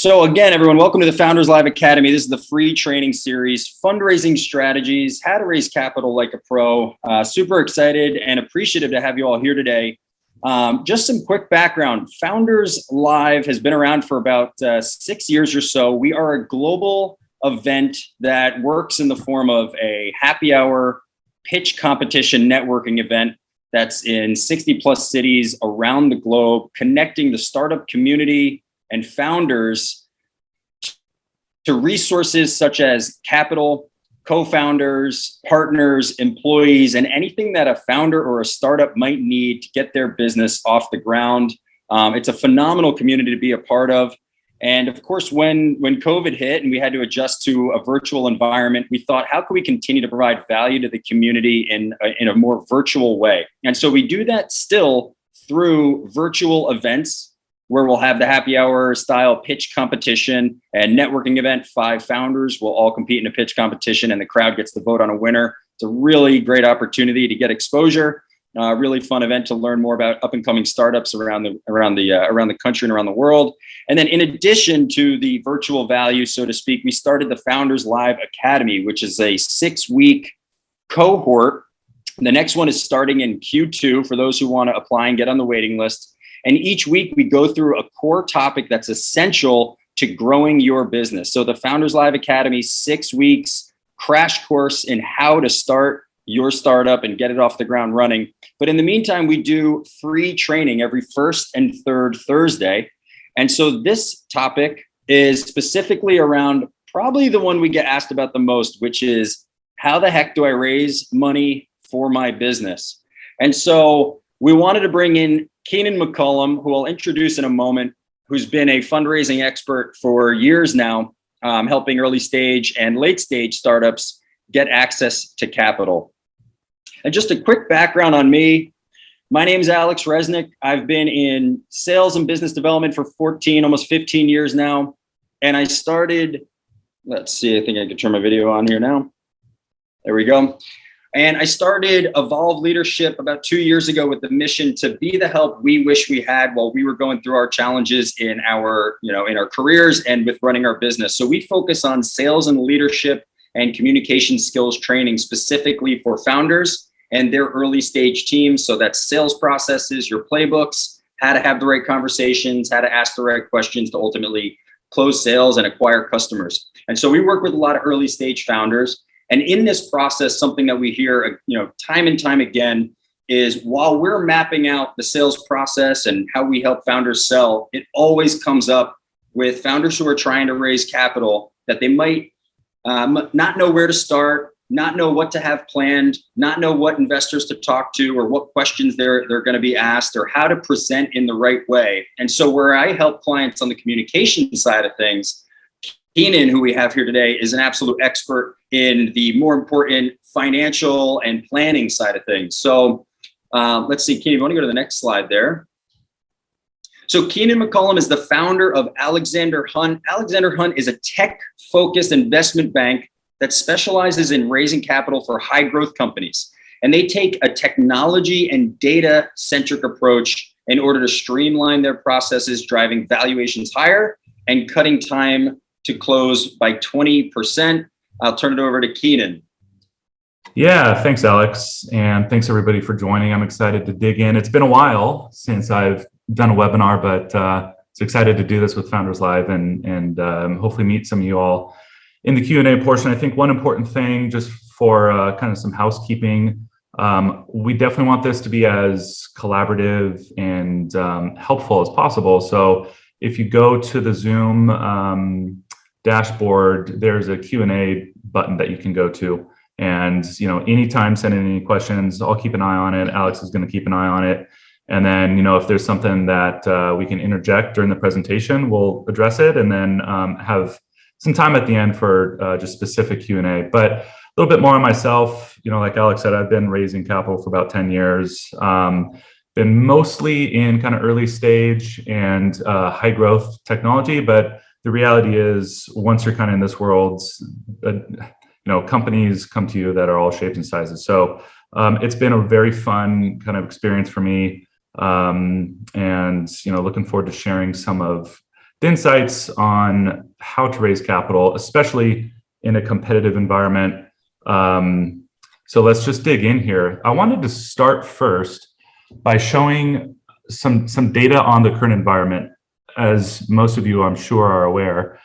So again, everyone, welcome to the Founders Live Academy. This is the free training series, fundraising strategies, how to raise capital like a pro. Super excited and appreciative to have you all here today. Just some quick background. Founders Live has been around for about 6 years or so. We are a global event that works in the form of a happy hour pitch competition networking event that's in 60 plus cities around the globe, connecting the startup community and founders to resources such as capital, co-founders, partners, employees, and anything that a founder or a startup might need to get their business off the ground. It's a phenomenal community to be a part of. And of course, when COVID hit and we had to adjust to a virtual environment, we thought, how can we continue to provide value to the community in a more virtual way? And so we do that still through virtual events, where we'll have the happy hour style pitch competition and networking event. 5 founders will all compete in a pitch competition and the crowd gets to vote on a winner. It's a really great opportunity to get exposure. Really fun event to learn more about up and coming startups around the country and around the world. And then in addition to the virtual value, so to speak, we started the Founders Live Academy, which is a 6-week cohort. The next one is starting in Q2 for those who want to apply and get on the waiting list. And each week we go through a core topic that's essential to growing your business. So the Founders Live Academy, 6 weeks crash course in how to start your startup and get it off the ground running. But in the meantime, we do free training every first and third Thursday. And so this topic is specifically around probably the one we get asked about the most, which is how the heck do I raise money for my business? And so we wanted to bring in Keenan McCollum, who I'll introduce in a moment, who's been a fundraising expert for years now, helping early stage and late stage startups get access to capital. And just a quick background on me. My name is Alex Resnick. I've been in sales and business development for 14, almost 15 years now. And I started, let's see, I think I can turn my video on here now. There we go. And I started Evolve Leadership about 2 years ago with the mission to be the help we wish we had while we were going through our challenges in our careers and with running our business. So we focus on sales and leadership and communication skills training specifically for founders and their early stage teams. So that's sales processes, your playbooks, how to have the right conversations, how to ask the right questions to ultimately close sales and acquire customers. And so we work with a lot of early stage founders. And in this process, something that we hear, time and time again is while we're mapping out the sales process and how we help founders sell, it always comes up with founders who are trying to raise capital that they might not know where to start, not know what to have planned, not know what investors to talk to or what questions they're going to be asked or how to present in the right way. And so where I help clients on the communication side of things, Keenan, who we have here today, is an absolute expert in the more important financial and planning side of things. So let's see, Keenan, you want to go to the next slide there? So Keenan McCollum is the founder of Alexander Hunt. Alexander Hunt is a tech-focused investment bank that specializes in raising capital for high-growth companies. And they take a technology and data-centric approach in order to streamline their processes, driving valuations higher and cutting time to close by 20%. I'll turn it over to Keenan. Yeah, thanks, Alex. And thanks everybody for joining. I'm excited to dig in. It's been a while since I've done a webinar, but it's excited to do this with Founders Live and hopefully meet some of you all in the Q&A portion. I think one important thing just for kind of some housekeeping, we definitely want this to be as collaborative and helpful as possible. So if you go to the Zoom dashboard, there's a Q&A button that you can go to. And, anytime send in any questions, I'll keep an eye on it. Alex is going to keep an eye on it. And then, if there's something that we can interject during the presentation, we'll address it and then have some time at the end for just specific Q&A. But a little bit more on myself, like Alex said, I've been raising capital for about 10 years. Been mostly in kind of early stage and high growth technology, but the reality is once you're kind of in this world, companies come to you that are all shapes and sizes. So it's been a very fun kind of experience for me. And looking forward to sharing some of the insights on how to raise capital, especially in a competitive environment. So let's just dig in here. I wanted to start first by showing some data on the current environment. As most of you, I'm sure, are aware,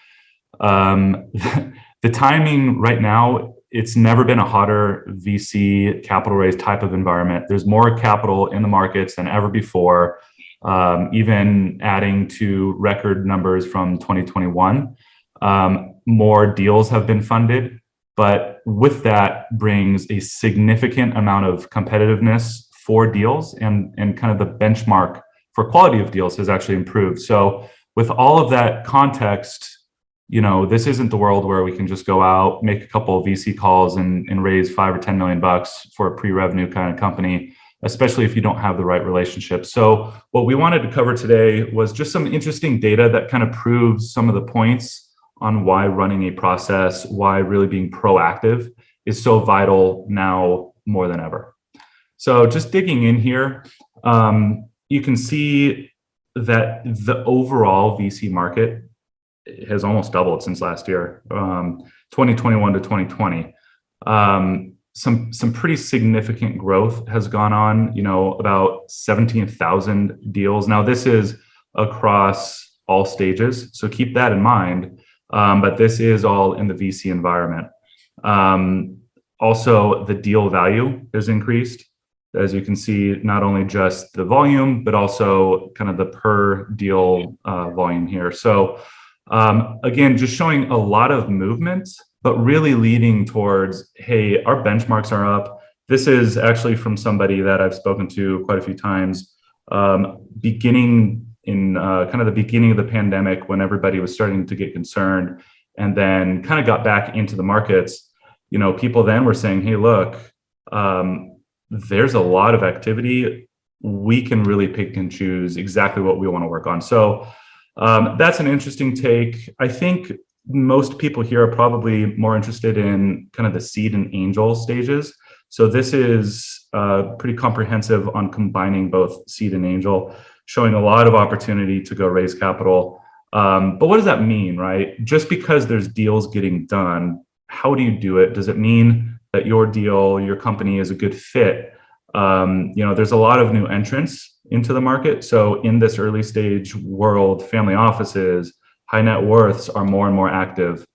the timing right now, it's never been a hotter VC capital raise type of environment. There's more capital in the markets than ever before, even adding to record numbers from 2021. More deals have been funded, but with that brings a significant amount of competitiveness for deals, and kind of the benchmark for quality of deals has actually improved. So with all of that context, this isn't the world where we can just go out, make a couple of VC calls and raise $5 or $10 million for a pre-revenue kind of company, especially if you don't have the right relationship. So what we wanted to cover today was just some interesting data that kind of proves some of the points on why running a process, why really being proactive is so vital now more than ever. So just digging in here, you can see that the overall VC market has almost doubled since last year, 2021 to 2020. Some pretty significant growth has gone on, about 17,000 deals. Now this is across all stages, so keep that in mind, but this is all in the VC environment. Also, the deal value has increased. As you can see, not only just the volume, but also kind of the per deal volume here. So again, just showing a lot of movement, but really leading towards, hey, our benchmarks are up. This is actually from somebody that I've spoken to quite a few times, beginning in kind of the beginning of the pandemic, when everybody was starting to get concerned, and then kind of got back into the markets. People then were saying, hey, look, there's a lot of activity. We can really pick and choose exactly what we want to work on. So that's an interesting take. I think most people here are probably more interested in kind of the seed and angel stages. So this is pretty comprehensive on combining both seed and angel, showing a lot of opportunity to go raise capital. But what does that mean, right? Just because there's deals getting done, how do you do it? Does it mean that your deal, your company is a good fit? There's a lot of new entrants into the market. So in this early stage world, family offices, high net worths are more and more active.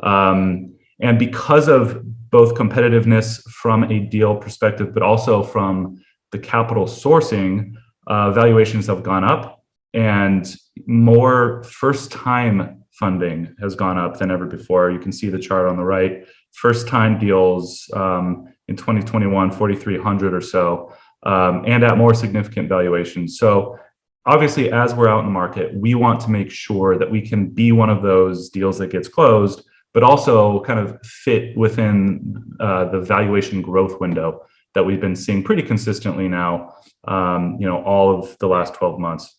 And because of both competitiveness from a deal perspective, but also from the capital sourcing, valuations have gone up, and more first-time funding has gone up than ever before. You can see the chart on the right. First-time deals in 2021, 4,300 or so, and at more significant valuations. So obviously, as we're out in the market, we want to make sure that we can be one of those deals that gets closed, but also kind of fit within the valuation growth window that we've been seeing pretty consistently now, all of the last 12 months.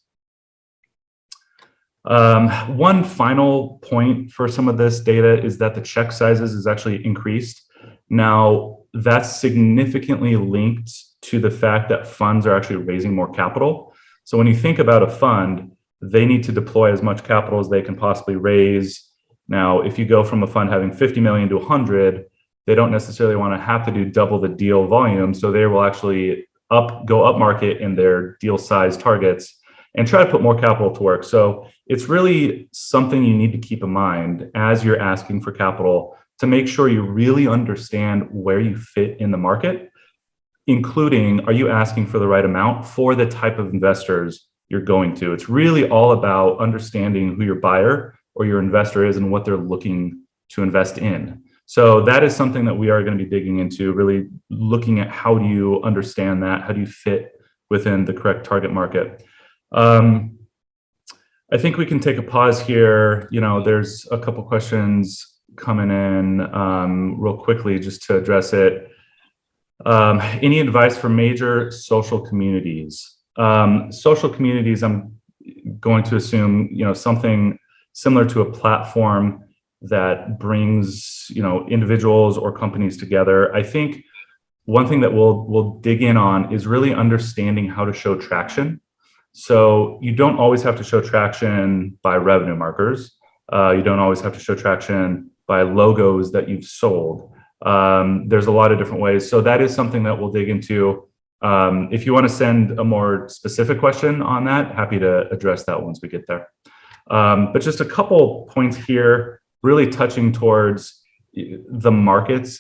One final point for some of this data is that the check sizes is actually increased. Now, that's significantly linked to the fact that funds are actually raising more capital. So when you think about a fund, they need to deploy as much capital as they can possibly raise. Now, if you go from a fund having 50 million to 100, they don't necessarily want to have to do double the deal volume. So they will actually go up market in their deal size targets and try to put more capital to work. So it's really something you need to keep in mind as you're asking for capital, to make sure you really understand where you fit in the market, including, are you asking for the right amount for the type of investors you're going to? It's really all about understanding who your buyer or your investor is and what they're looking to invest in. So that is something that we are going to be digging into, really looking at how do you understand that? How do you fit within the correct target market? I think we can take a pause here. There's a couple questions coming in real quickly just to address it. Any advice for major social communities? Social communities, I'm going to assume, something similar to a platform that brings, individuals or companies together. I think one thing that we'll dig in on is really understanding how to show traction. So you don't always have to show traction by revenue markers. You don't always have to show traction by logos that you've sold. There's a lot of different ways. So that is something that we'll dig into. If you want to send a more specific question on that, happy to address that once we get there. But just a couple points here, really touching towards the markets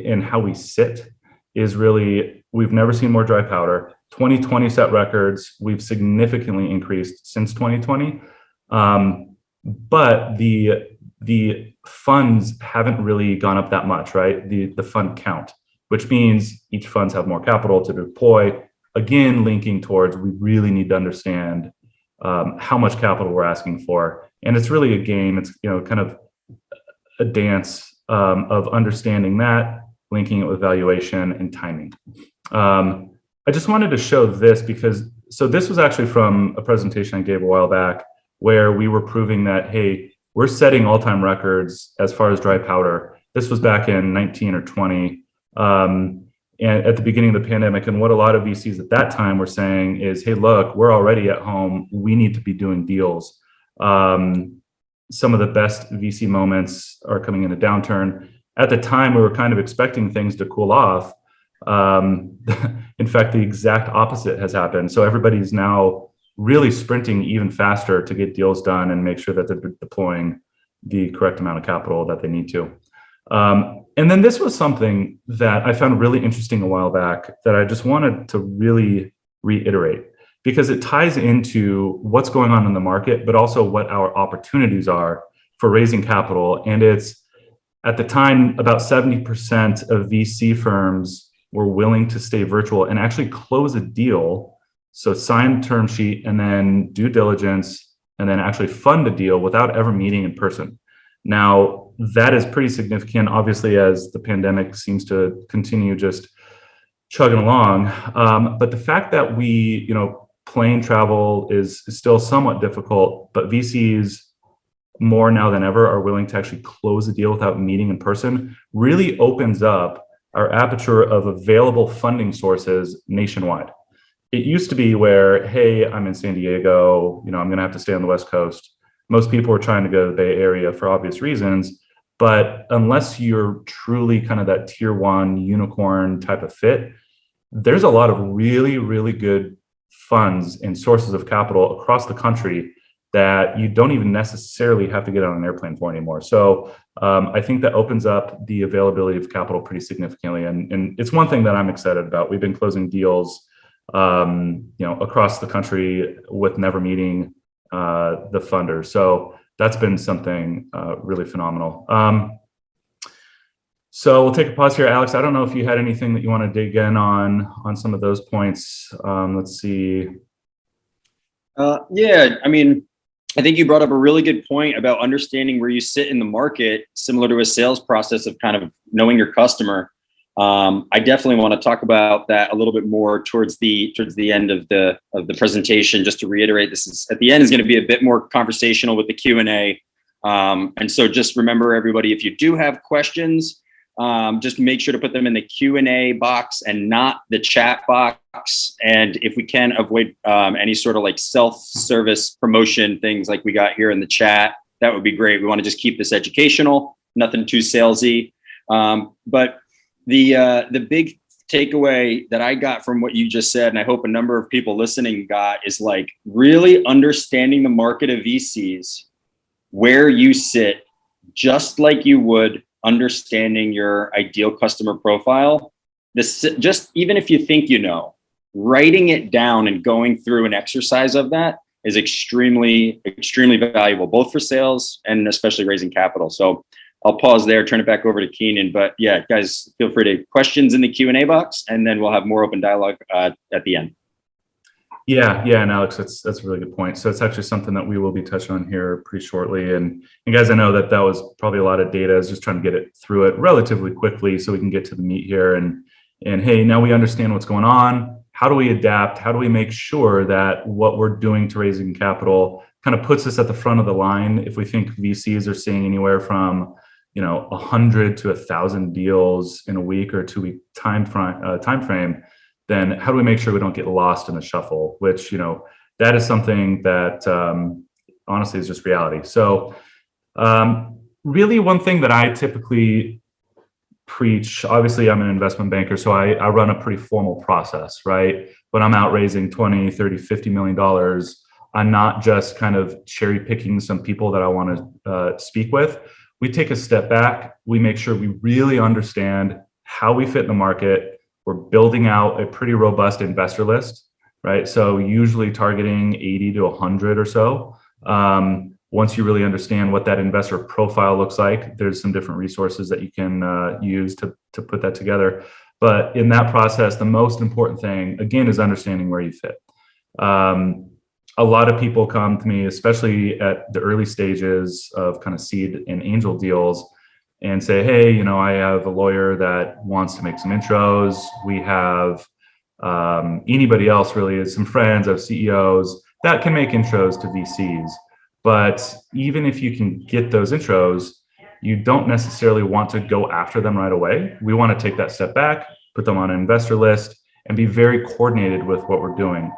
and how we sit is really, we've never seen more dry powder. 2020 set records. We've significantly increased since 2020. But the funds haven't really gone up that much, right? The fund count, which means each funds have more capital to deploy. Again, linking towards, we really need to understand how much capital we're asking for. And it's really a game. It's, kind of a dance of understanding that, linking it with valuation and timing. I just wanted to show this because, so this was actually from a presentation I gave a while back where we were proving that, hey, we're setting all-time records as far as dry powder. This was back in 19 or 20. And at the beginning of the pandemic, and what a lot of VCs at that time were saying is, hey, look, we're already at home. We need to be doing deals. Some of the best VC moments are coming in a downturn. At the time, we were kind of expecting things to cool off. In fact, the exact opposite has happened. So everybody's now really sprinting even faster to get deals done and make sure that they're deploying the correct amount of capital that they need to. And then this was something that I found really interesting a while back that I just wanted to really reiterate because it ties into what's going on in the market, but also what our opportunities are for raising capital. And it's, at the time, about 70% of VC firms were willing to stay virtual and actually close a deal. So sign term sheet and then due diligence and then actually fund a deal without ever meeting in person. Now, that is pretty significant, obviously, as the pandemic seems to continue just chugging along. But the fact that we, plane travel is still somewhat difficult, but VCs more now than ever are willing to actually close a deal without meeting in person really opens up our aperture of available funding sources nationwide. It used to be where, hey, I'm in San Diego, I'm going to have to stay on the West Coast. Most people are trying to go to the Bay Area for obvious reasons, but unless you're truly kind of that tier one unicorn type of fit, there's a lot of really, really good funds and sources of capital across the country that you don't even necessarily have to get on an airplane for anymore. So I think that opens up the availability of capital pretty significantly. And it's one thing that I'm excited about. We've been closing deals, across the country with never meeting the funders. So that's been something really phenomenal. So we'll take a pause here. Alex, I don't know if you had anything that you want to dig in on some of those points. Let's see. Yeah, I think you brought up a really good point about understanding where you sit in the market, similar to a sales process of kind of knowing your customer. I definitely want to talk about that a little bit more towards the end of the presentation. Just to reiterate, this is at the end is going to be a bit more conversational with the Q&A. And so just remember, everybody, if you do have questions, just make sure to put them in the Q&A box and not the chat box. And if we can avoid any sort of like self-service promotion things like we got here in the chat, that would be great. We want to just keep this educational, nothing too salesy. But the big takeaway that I got from what you just said, and I hope a number of people listening got, is like really understanding the market of VCs, where you sit, just like you would understanding your ideal customer profile. Just even if you think writing it down and going through an exercise of that is extremely, extremely valuable, both for sales and especially raising capital. So I'll pause there, turn it back over to Keenan. But yeah, guys, feel free to questions in the Q&A box, and then we'll have more open dialogue at the end. Yeah, and Alex, that's a really good point. So it's actually something that we will be touching on here pretty shortly. And guys, I know that was probably a lot of data. I was just trying to get it through it relatively quickly so we can get to the meat here. And hey, now we understand what's going on. How do we adapt? How do we make sure that what we're doing to raising capital kind of puts us at the front of the line? If we think VCs are seeing anywhere from 100 to 1,000 deals in a week or 2 week time frame, then how do we make sure we don't get lost in the shuffle? Which that is something that honestly is just reality. So really one thing that I typically preach, obviously I'm an investment banker, so I run a pretty formal process, right? When I'm out raising 20, 30, $50 million, I'm not just kind of cherry picking some people that I want to speak with. We take a step back. We make sure we really understand how we fit in the market. We're building out a pretty robust investor list, right? So usually targeting 80 to 100 or so. Once you really understand what that investor profile looks like, there's some different resources that you can use to put that together. But in that process, the most important thing, again, is understanding where you fit. A lot of people come to me, especially at the early stages of kind of seed and angel deals, and say, hey, you know, I have a lawyer that wants to make some intros. We have anybody else really, some friends of CEOs that can make intros to VCs. But even if you can get those intros, you don't necessarily want to go after them right away. We want to take that step back, put them on an investor list, and be very coordinated with what we're doing.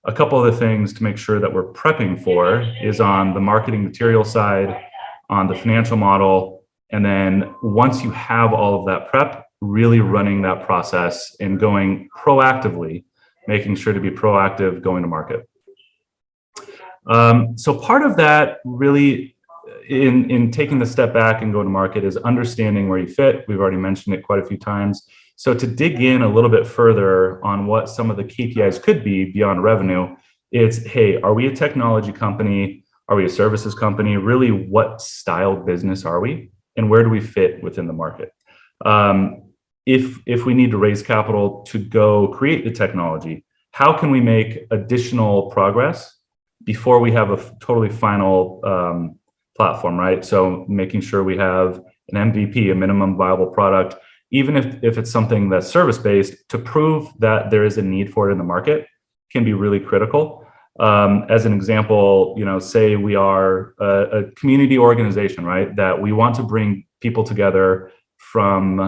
A couple of the things to make sure that we're prepping for is on the marketing material side, on the financial model, and then once you have all of that prep, really running that process and going proactively, making sure to be proactive going to market. So part of that really in taking the step back and going to market is understanding where you fit. We've already mentioned it quite a few times. So to dig in a little bit further on what some of the KPIs could be beyond revenue, it's, hey, are we a technology company? Are we a services company? Really, what style business are we? And where do we fit within the market? If we need to raise capital to go create the technology, how can we make additional progress before we have a totally final platform, right? So making sure we have an MVP, a minimum viable product, even if it's something that's service-based, to prove that there is a need for it in the market can be really critical. As an example, you know, say we are a community organization, right? That we want to bring people together from,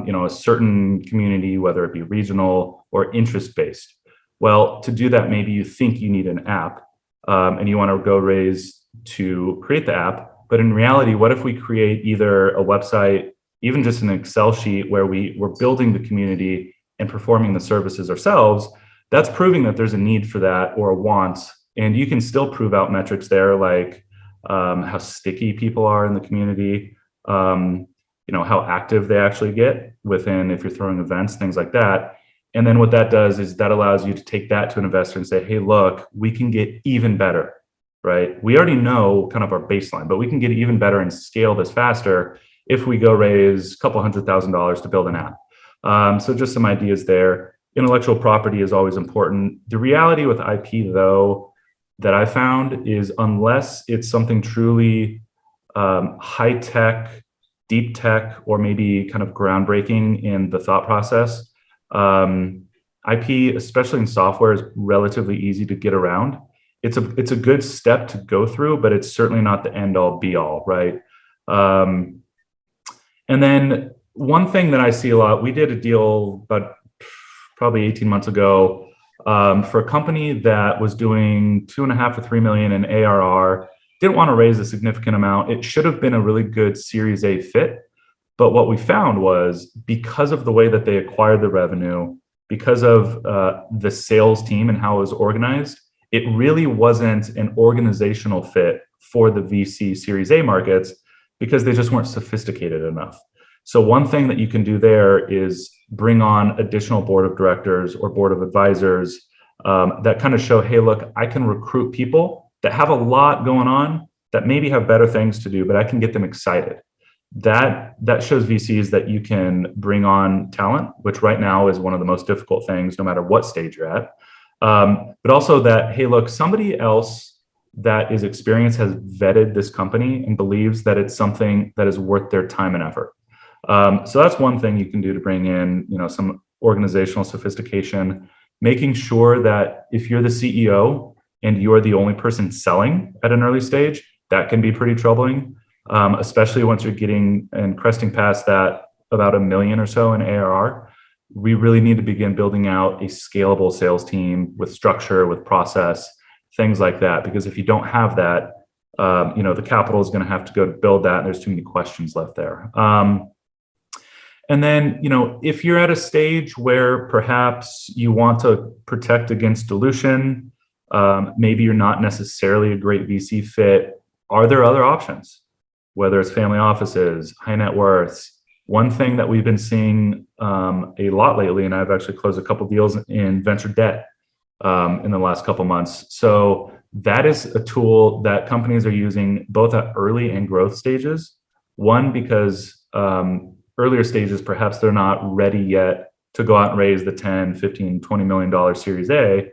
you know, a certain community, whether it be regional or interest-based. Well, to do that, maybe you think you need an app and you want to go raise to create the app. But in reality, what if we create either a website, even just an Excel sheet where we're building the community and performing the services ourselves? That's proving that there's a need for that or a want. And you can still prove out metrics there, like how sticky people are in the community, you know, how active they actually get within, if you're throwing events, things like that. And then what that does is that allows you to take that to an investor and say, hey, look, we can get even better, right? We already know kind of our baseline, but we can get even better and scale this faster if we go raise a couple $100,000 to build an app. So just some ideas there. Intellectual property is always important. The reality with IP, though, that I found is unless it's something truly high tech, deep tech, or maybe kind of groundbreaking in the thought process, IP, especially in software, is relatively easy to get around. It's a good step to go through, but it's certainly not the end all be all, right? And then one thing that I see a lot, we did a deal about probably 18 months ago for a company that was doing 2.5 to 3 million in ARR, didn't want to raise a significant amount. It should have been a really good Series A fit. But what we found was because of the way that they acquired the revenue, because of the sales team and how it was organized, it really wasn't an organizational fit for the VC Series A markets because they just weren't sophisticated enough. So one thing that you can do there is bring on additional board of directors or board of advisors that kind of show, hey, look, I can recruit people that have a lot going on that maybe have better things to do, but I can get them excited. That shows VCs that you can bring on talent, which right now is one of the most difficult things, no matter what stage you're at. But also that, hey, look, somebody else that is experienced has vetted this company and believes that it's something that is worth their time and effort. So that's one thing you can do to bring in, you know, some organizational sophistication, making sure that if you're the CEO and you're the only person selling at an early stage, that can be pretty troubling. Especially once you're getting and cresting past that about $1 million or so in ARR. we really need to begin building out a scalable sales team with structure, with process, things like that. Because if you don't have that, the capital is going to have to go to build that. And there's too many questions left there. And then, if you're at a stage where perhaps you want to protect against dilution, maybe you're not necessarily a great VC fit, are there other options? Whether it's family offices, high net worths. One thing that we've been seeing a lot lately, and I've actually closed a couple deals in venture debt in the last couple months. So that is a tool that companies are using both at early and growth stages. One, because earlier stages, perhaps they're not ready yet to go out and raise the 10, 15, $20 million Series A.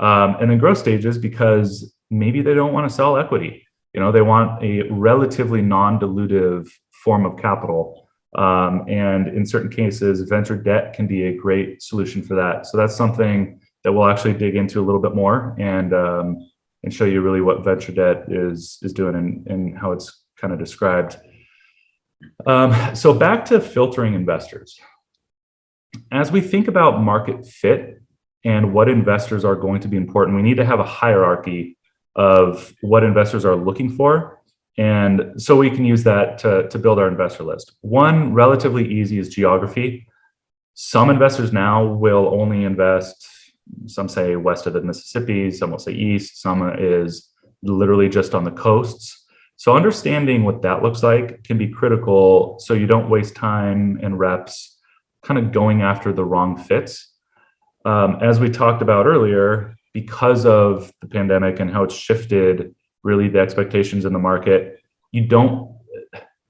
And then growth stages, because maybe they don't want to sell equity. They want a relatively non-dilutive form of capital. And in certain cases, venture debt can be a great solution for that. So that's something that we'll actually dig into a little bit more and show you really what venture debt is doing and how it's kind of described. So back to filtering investors. As we think about market fit and what investors are going to be important, we need to have a hierarchy of what investors are looking for. And so we can use that to build our investor list. One relatively easy is geography. Some investors now will only invest, some say west of the Mississippi, some will say east, some is literally just on the coasts. So understanding what that looks like can be critical so you don't waste time and reps kind of going after the wrong fits. As we talked about earlier, because of the pandemic and how it's shifted really the expectations in the market, you don't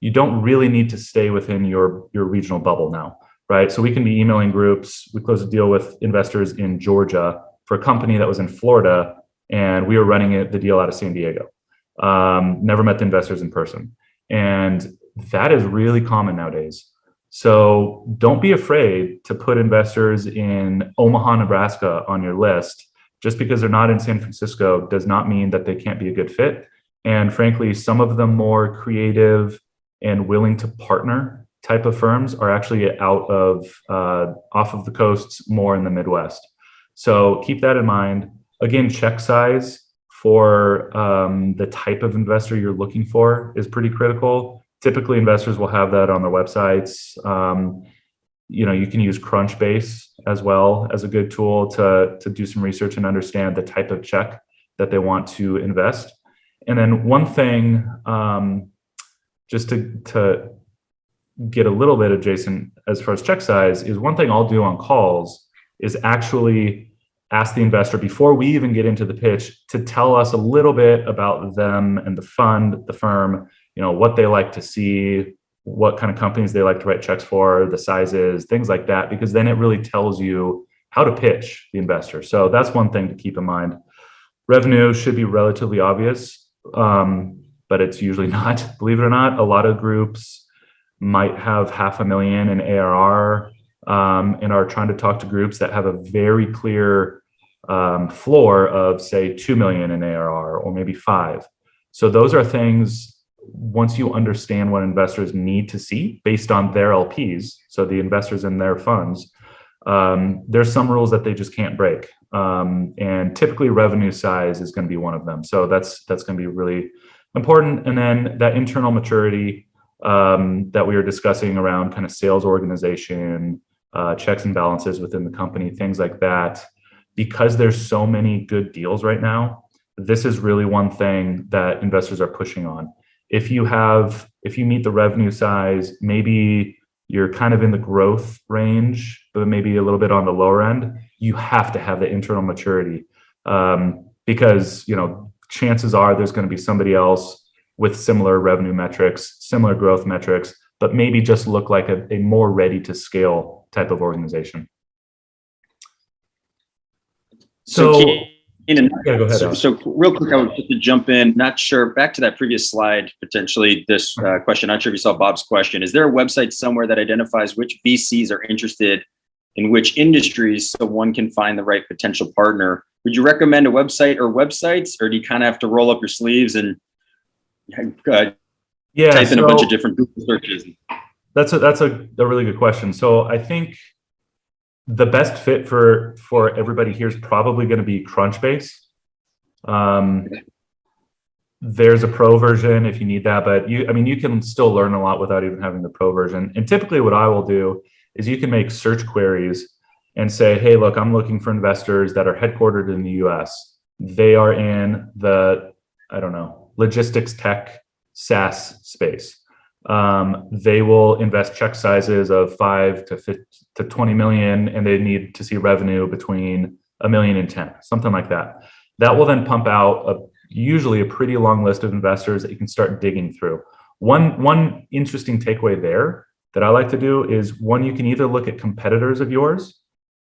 really need to stay within your regional bubble now, right? So we can be emailing groups. We closed a deal with investors in Georgia for a company that was in Florida, and we were running the deal out of San Diego. Never met the investors in person. And that is really common nowadays. So don't be afraid to put investors in Omaha, Nebraska on your list. Just because they're not in San Francisco does not mean that they can't be a good fit. And frankly, some of the more creative and willing to partner type of firms are actually out of off of the coasts, more in the Midwest. So keep that in mind. Again, check size for the type of investor you're looking for is pretty critical. Typically, investors will have that on their websites. You can use Crunchbase as well as a good tool to do some research and understand the type of check that they want to invest. And then one thing, just to get a little bit adjacent as far as check size, is one thing I'll do on calls is actually ask the investor before we even get into the pitch to tell us a little bit about them and the fund, the firm, what they like to see, what kind of companies they like to write checks for, the sizes, things like that, because then it really tells you how to pitch the investor. So that's one thing to keep in mind. Revenue should be relatively obvious, but it's usually not. Believe it or not, a lot of groups might have $500,000 in ARR and are trying to talk to groups that have a very clear floor of, say, 2 million in ARR or maybe 5. So those are things, once you understand what investors need to see based on their LPs, so the investors in their funds, there's some rules that they just can't break. And typically revenue size is going to be one of them. So that's going to be really important. And then that internal maturity that we were discussing around kind of sales organization, checks and balances within the company, things like that. Because there's so many good deals right now, this is really one thing that investors are pushing on. If you meet the revenue size, maybe you're kind of in the growth range, but maybe a little bit on the lower end, you have to have the internal maturity because, chances are there's going to be somebody else with similar revenue metrics, similar growth metrics, but maybe just look like a more ready to scale type of organization. So Keenan, yeah, go ahead. so real quick, I would just to jump in. Not sure. Back to that previous slide, potentially this question. Not sure if you saw Bob's question. Is there a website somewhere that identifies which VCs are interested in which industries, so one can find the right potential partner? Would you recommend a website or websites, or do you kind of have to roll up your sleeves and type in a bunch of different Google searches? That's a really good question. So I think The best fit for everybody here is probably going to be Crunchbase. There's a pro version if you need that, but you can still learn a lot without even having the pro version. And typically what I will do is you can make search queries and say, hey, look, I'm looking for investors that are headquartered in the US. They are in the, I don't know, logistics tech SaaS space. They will invest check sizes of 5 to 20 million, and they need to see revenue between 1 million and 10, something like that. That will then pump out usually a pretty long list of investors that you can start digging through. One interesting takeaway there that I like to do is one, you can either look at competitors of yours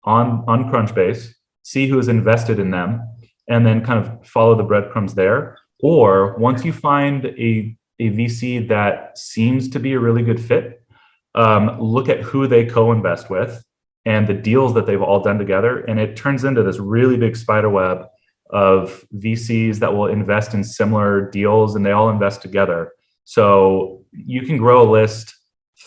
on Crunchbase, see who has invested in them, and then kind of follow the breadcrumbs there. Or once you find a VC that seems to be a really good fit, look at who they co-invest with and the deals that they've all done together. And it turns into this really big spider web of VCs that will invest in similar deals, and they all invest together. So you can grow a list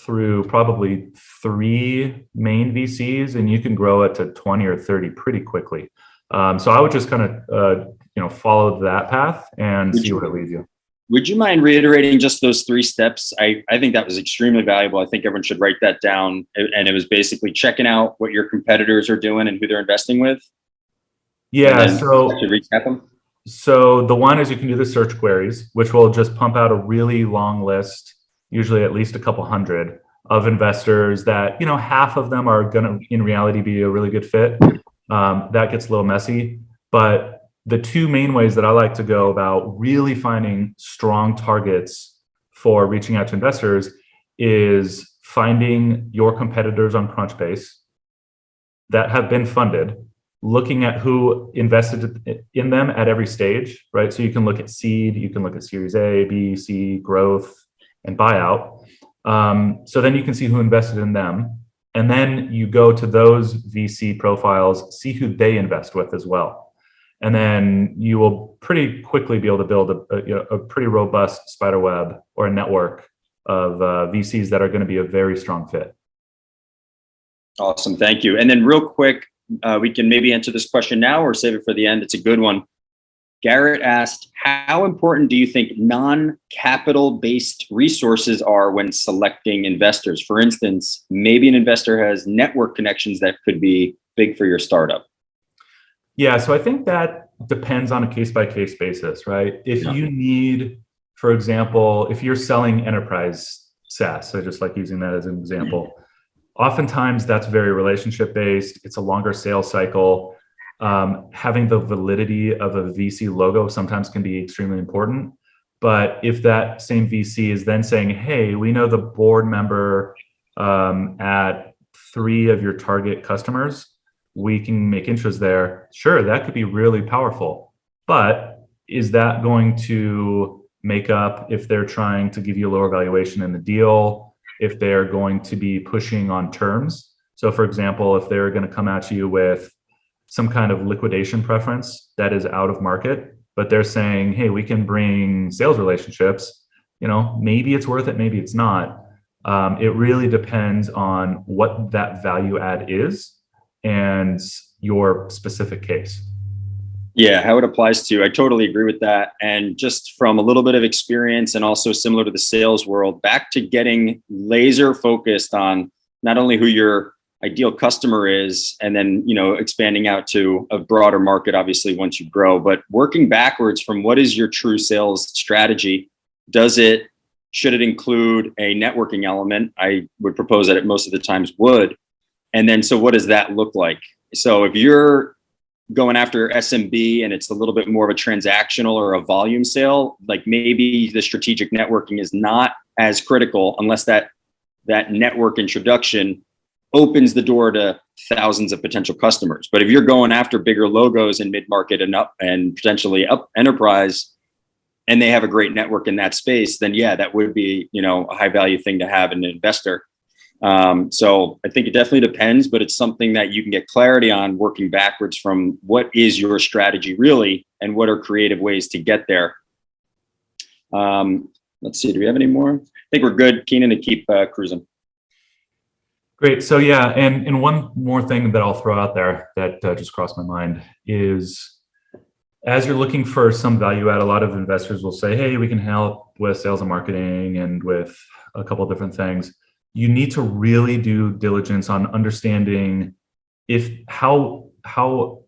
through probably 3 main VCs, and you can grow it to 20 or 30 pretty quickly. So I would just kind of follow that path and see where it leads you. Would you mind reiterating just those 3 steps? I think that was extremely valuable. I think everyone should write that down. And it was basically checking out what your competitors are doing and who they're investing with. Yeah, so I should recap them. So the one is you can do the search queries, which will just pump out a really long list, usually at least a couple hundred of investors that, half of them are going to, in reality, be a really good fit. That gets a little messy. But the 2 main ways that I like to go about really finding strong targets for reaching out to investors is finding your competitors on Crunchbase that have been funded, looking at who invested in them at every stage, right? So you can look at seed, you can look at Series A, B, C, growth, and buyout. So then you can see who invested in them. And then you go to those VC profiles, see who they invest with as well. And then you will pretty quickly be able to build a pretty robust spider web or a network of VCs that are going to be a very strong fit. Awesome, thank you. And then real quick, we can maybe answer this question now or save it for the end. It's a good one. Garrett asked, how important do you think non-capital based resources are when selecting investors? For instance, maybe an investor has network connections that could be big for your startup. Yeah, so I think that depends on a case-by-case basis, right? If you need, for example, if you're selling enterprise SaaS, so just like using that as an example, oftentimes that's very relationship-based. It's a longer sales cycle. Having the validity of a VC logo sometimes can be extremely important. But if that same VC is then saying, hey, we know the board member at 3 of your target customers, we can make intros there. Sure, that could be really powerful. But is that going to make up if they're trying to give you a lower valuation in the deal, if they're going to be pushing on terms? So for example, if they're going to come at you with some kind of liquidation preference that is out of market, but they're saying, hey, we can bring sales relationships, maybe it's worth it, maybe it's not. It really depends on what that value add is and your specific case. Yeah, how it applies to, I totally agree with that. And just from a little bit of experience and also similar to the sales world, back to getting laser focused on not only who your ideal customer is, and then, expanding out to a broader market, obviously, once you grow, but working backwards from what is your true sales strategy? Should it include a networking element? I would propose that it most of the times would. And then, so what does that look like? So if you're going after SMB and it's a little bit more of a transactional or a volume sale, like maybe the strategic networking is not as critical unless that network introduction opens the door to thousands of potential customers. But if you're going after bigger logos in mid-market and up and potentially up enterprise, and they have a great network in that space, then yeah, that would be, a high value thing to have in an investor. So I think it definitely depends, but it's something that you can get clarity on working backwards from what is your strategy really, and what are creative ways to get there. Let's see, do we have any more? I think we're good, Keenan, to keep cruising. Great. So yeah, and one more thing that I'll throw out there that just crossed my mind is, as you're looking for some value add, a lot of investors will say, hey, we can help with sales and marketing and with a couple of different things. You need to really do diligence on understanding if how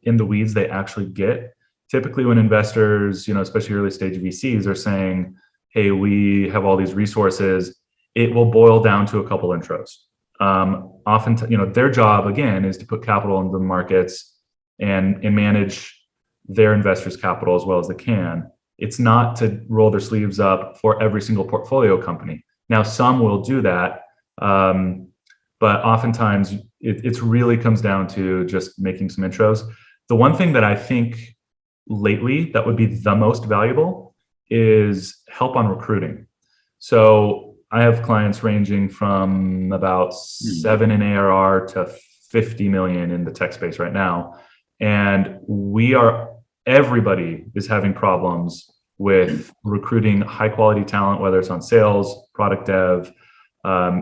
in the weeds they actually get. Typically when investors, especially early stage VCs, are saying, hey, we have all these resources, it will boil down to a couple intros. Often, their job again is to put capital into the markets and manage their investors' capital as well as they can. It's not to roll their sleeves up for every single portfolio company. Now, some will do that, but oftentimes it really comes down to just making some intros. The one thing that I think lately that would be the most valuable is help on recruiting. So I have clients ranging from about 7 in ARR to 50 million in the tech space right now. And everybody is having problems with recruiting high quality talent, whether it's on sales, product dev,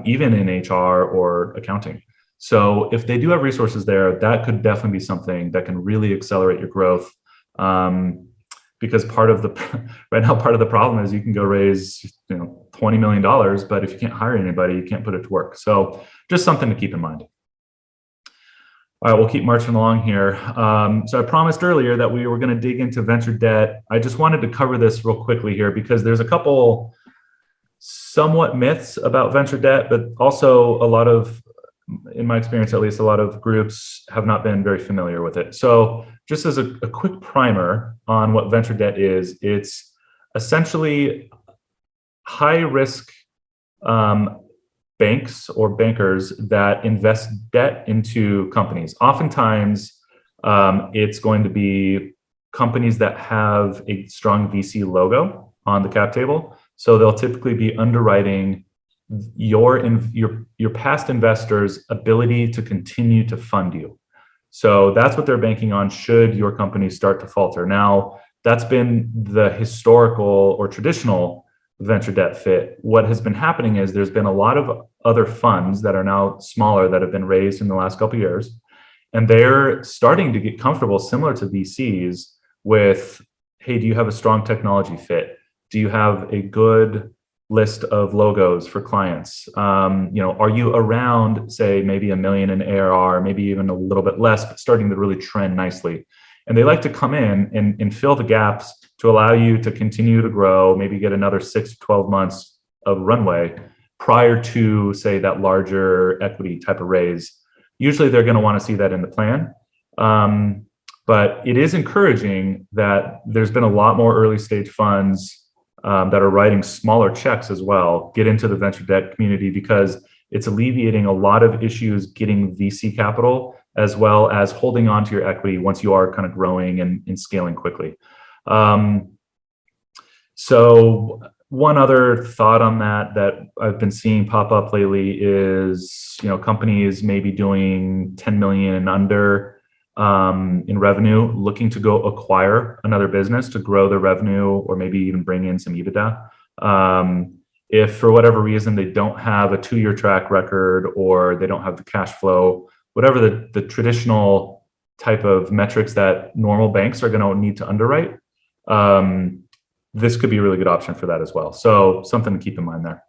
even in HR or accounting. So if they do have resources there, that could definitely be something that can really accelerate your growth. Because part of the problem is you can go raise $20 million, but if you can't hire anybody, you can't put it to work. So just something to keep in mind. All right, we'll keep marching along here. So I promised earlier that we were going to dig into venture debt. I just wanted to cover this real quickly here because there's a couple somewhat myths about venture debt, but also a lot of, in my experience at least, a lot of groups have not been very familiar with it. So just as a quick primer on what venture debt is, it's essentially high risk banks or bankers that invest debt into companies. Oftentimes, it's going to be companies that have a strong VC logo on the cap table. So they'll typically be underwriting your past investors' ability to continue to fund you. So that's what they're banking on should your company start to falter. Now, that's been the historical or traditional venture debt fit. What has been happening is there's been a lot of other funds that are now smaller that have been raised in the last couple of years, and they're starting to get comfortable, similar to VCs, with, hey, do you have a strong technology fit? Do you have a good list of logos for clients? Are you around, say, maybe $1 million in ARR, maybe even a little bit less, but starting to really trend nicely? And they like to come in and fill the gaps to allow you to continue to grow, maybe get another 6 to 12 months of runway prior to, say, that larger equity type of raise. Usually they're going to want to see that in the plan. But it is encouraging that there's been a lot more early stage funds that are writing smaller checks as well, get into the venture debt community, because it's alleviating a lot of issues getting VC capital, as well as holding on to your equity once you are kind of growing and scaling quickly. So one other thought on that I've been seeing pop up lately is, companies maybe doing 10 million and under in revenue, looking to go acquire another business to grow their revenue or maybe even bring in some EBITDA. If for whatever reason they don't have a 2-year track record or they don't have the cash flow, whatever the traditional type of metrics that normal banks are going to need to underwrite, this could be a really good option for that as well. So something to keep in mind there.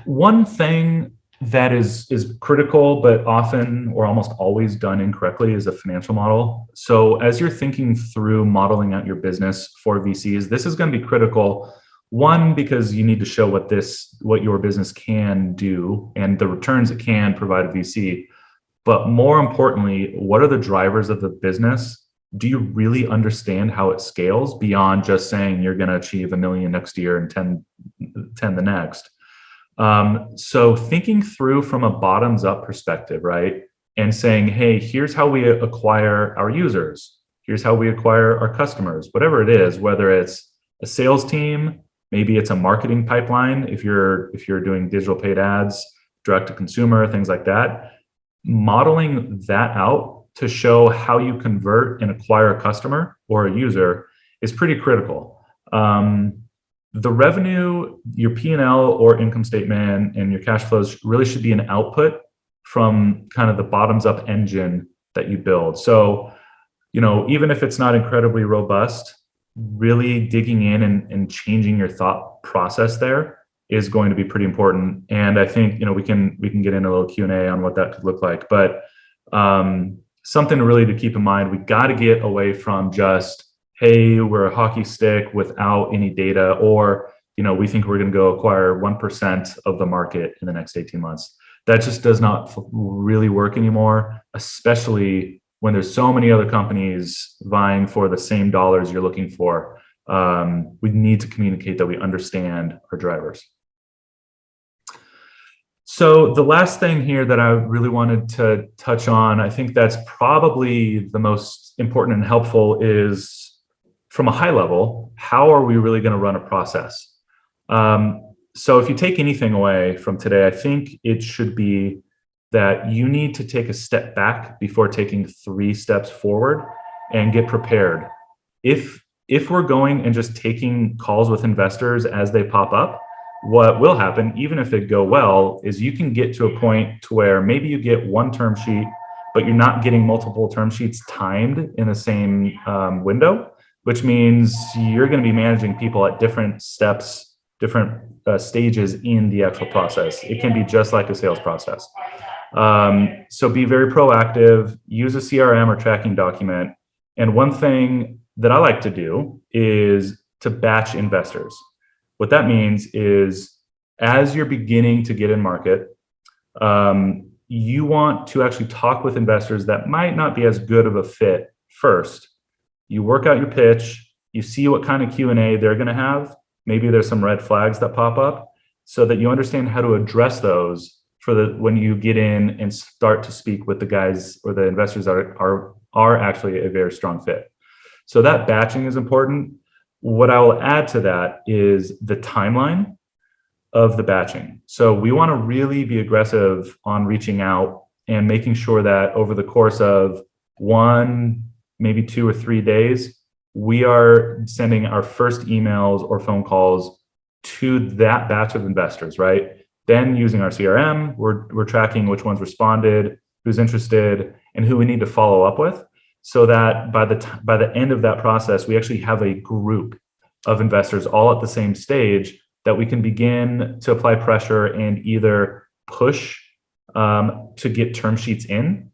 One thing that is critical, but often or almost always done incorrectly, is a financial model. So as you're thinking through modeling out your business for VCs, this is going to be critical. One, because you need to show what your business can do and the returns it can provide a VC. But more importantly, what are the drivers of the business? Do you really understand how it scales beyond just saying you're going to achieve 1 million next year and 10 the next? So thinking through from a bottoms up perspective, right? And saying, hey, here's how we acquire our users. Here's how we acquire our customers, whatever it is, whether it's a sales team, maybe it's a marketing pipeline. If you're doing digital paid ads, direct to consumer, things like that, modeling that out to show how you convert and acquire a customer or a user is pretty critical. the revenue, your P&L or income statement and your cash flows really should be an output from kind of the bottoms up engine that you build. So, even if it's not incredibly robust, really digging in and changing your thought process there is going to be pretty important. And I think, we can get into a little Q&A on what that could look like, but something really to keep in mind, we got to get away from just, hey, we're a hockey stick without any data, or, we think we're going to go acquire 1% of the market in the next 18 months. That just does not really work anymore, especially when there's so many other companies vying for the same dollars you're looking for. We need to communicate that we understand our drivers. So the last thing here that I really wanted to touch on, I think that's probably the most important and helpful, is from a high level, how are we really going to run a process? So if you take anything away from today, I think it should be that you need to take a step back before taking 3 steps forward and get prepared. If we're going and just taking calls with investors as they pop up, what will happen, even if they go well, is you can get to a point to where maybe you get one term sheet, but you're not getting multiple term sheets timed in the same window, which means you're going to be managing people at different steps, different stages in the actual process. It can be just like a sales process. So be very proactive, use a CRM or tracking document. And one thing that I like to do is to batch investors. What that means is, as you're beginning to get in market, you want to actually talk with investors that might not be as good of a fit first. You work out your pitch, you see what kind of Q&A they're going to have. Maybe there's some red flags that pop up, so that you understand how to address those when you get in and start to speak with the guys or the investors that are actually a very strong fit. So that batching is important. What I will add to that is the timeline of the batching. So we want to really be aggressive on reaching out and making sure that over the course of 1, maybe 2 or 3 days, we are sending our first emails or phone calls to that batch of investors, right? Then using our CRM, we're tracking which ones responded, who's interested, and who we need to follow up with, so that by the end of that process, we actually have a group of investors all at the same stage that we can begin to apply pressure and either push to get term sheets in,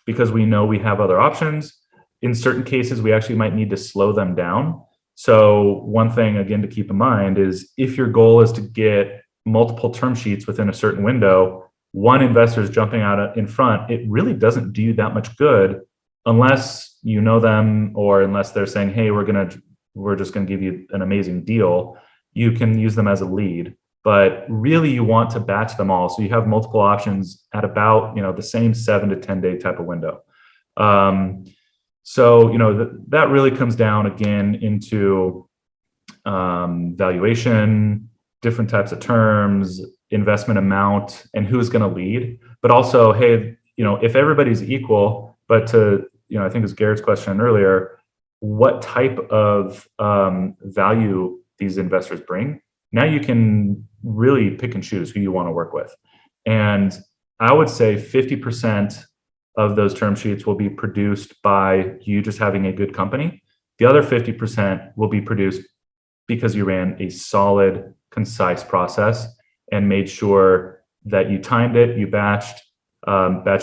because we know we have other options. In certain cases, we actually might need to slow them down. So one thing, again, to keep in mind is, if your goal is to get multiple term sheets within a certain window, one investor is jumping out in front, it really doesn't do you that much good unless you know them, or unless they're saying, hey, we're just going to give you an amazing deal. You can use them as a lead, but really you want to batch them all, so you have multiple options at about the same 7 to 10 day type of window. So that really comes down again into valuation, different types of terms, investment amount, and who's going to lead. But also, hey, if everybody's equal, but I think it was Garrett's question earlier, what type of value these investors bring. Now you can really pick and choose who you want to work with. And I would say 50% of those term sheets will be produced by you just having a good company. The other 50% will be produced because you ran a solid, concise process and made sure that you timed it, you batched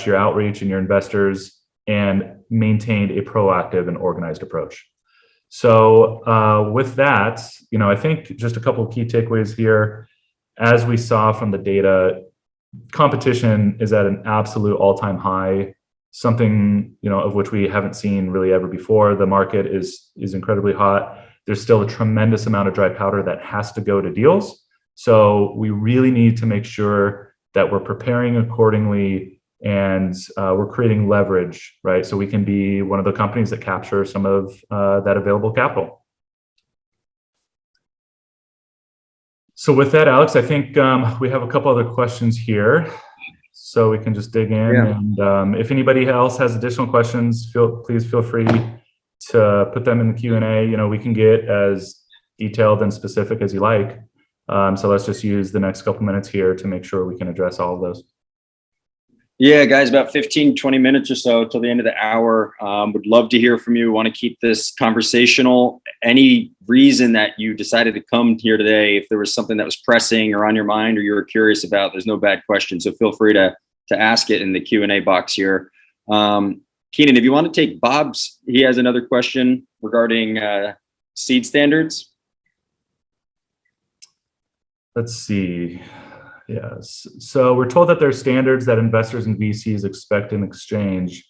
your outreach and your investors, and maintained a proactive and organized approach. So with that, I think just a couple of key takeaways here. As we saw from the data, competition is at an absolute all-time high, something of which we haven't seen really ever before. The market is incredibly hot. There's still a tremendous amount of dry powder that has to go to deals. So we really need to make sure that we're preparing accordingly, and we're creating leverage, right? So we can be one of the companies that capture some of that available capital. So with that, Alex, I think we have a couple other questions here, so we can just dig in. Yeah. And if anybody else has additional questions, please feel free to put them in the Q&A. We can get as detailed and specific as you like. So let's just use the next couple minutes here to make sure we can address all of those. Yeah, guys, about 15, 20 minutes or so till the end of the hour. Would love to hear from you. Want to keep this conversational. Any reason that you decided to come here today, if there was something that was pressing or on your mind or you were curious about, there's no bad question. So feel free to ask it in the Q&A box here. Keenan, if you want to take Bob's, he has another question regarding seed standards. Let's see. Yes. So we're told that there are standards that investors and VCs expect in exchange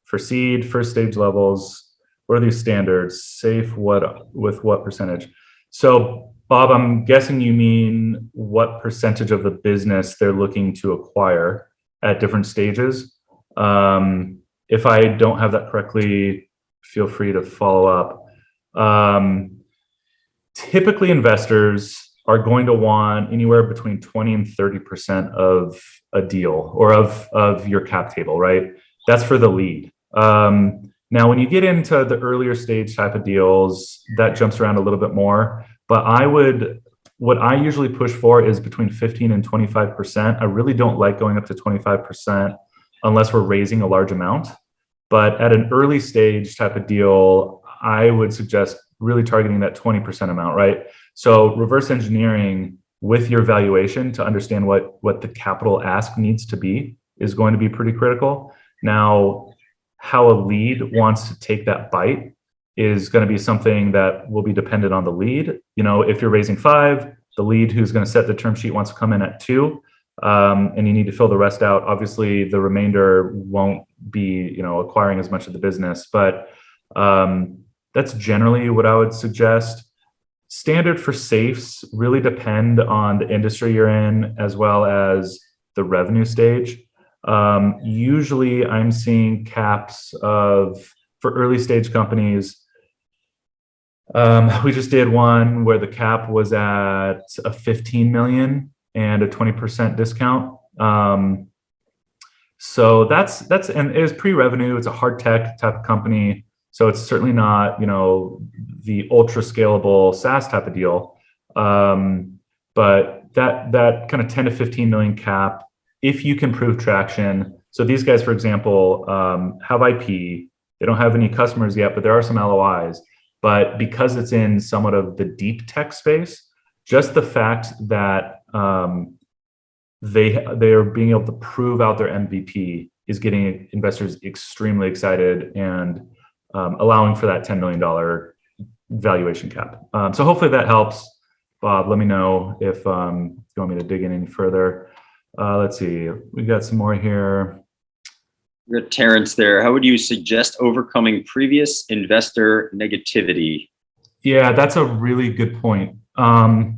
for seed, first stage levels. What are these standards? Safe with what percentage? So Bob, I'm guessing you mean what percentage of the business they're looking to acquire at different stages. If I don't have that correctly, feel free to follow up. Typically, investors are going to want anywhere between 20 and 30% of a deal or of your cap table, right? That's for the lead. Now, when you get into the earlier stage type of deals, that jumps around a little bit more. But what I usually push for is between 15 and 25%. I really don't like going up to 25% unless we're raising a large amount. But at an early stage type of deal, I would suggest really targeting that 20% amount, right? So reverse engineering with your valuation to understand what the capital ask needs to be is going to be pretty critical. Now, how a lead wants to take that bite is going to be something that will be dependent on the lead. You know, if you're raising 5, the lead who's going to set the term sheet wants to come in at 2, and you need to fill the rest out. Obviously, the remainder won't be, acquiring as much of the business, but that's generally what I would suggest. Standard for safes really depend on the industry you're in as well as the revenue stage. Usually I'm seeing caps for early stage companies. We just did one where the cap was at a 15 million and a 20% discount. So that's and it was pre-revenue. It's a hard tech type of company. So it's certainly not, the ultra scalable SaaS type of deal. But that kind of 10 to 15 million cap, if you can prove traction. So these guys, for example, have IP. They don't have any customers yet, but there are some LOIs. But because it's in somewhat of the deep tech space, just the fact that they are being able to prove out their MVP is getting investors extremely excited and allowing for that $10 million valuation cap. So hopefully that helps. Bob, let me know if you want me to dig in any further. Let's see, we got some more here. We got Terrence there. How would you suggest overcoming previous investor negativity? Yeah, that's a really good point. I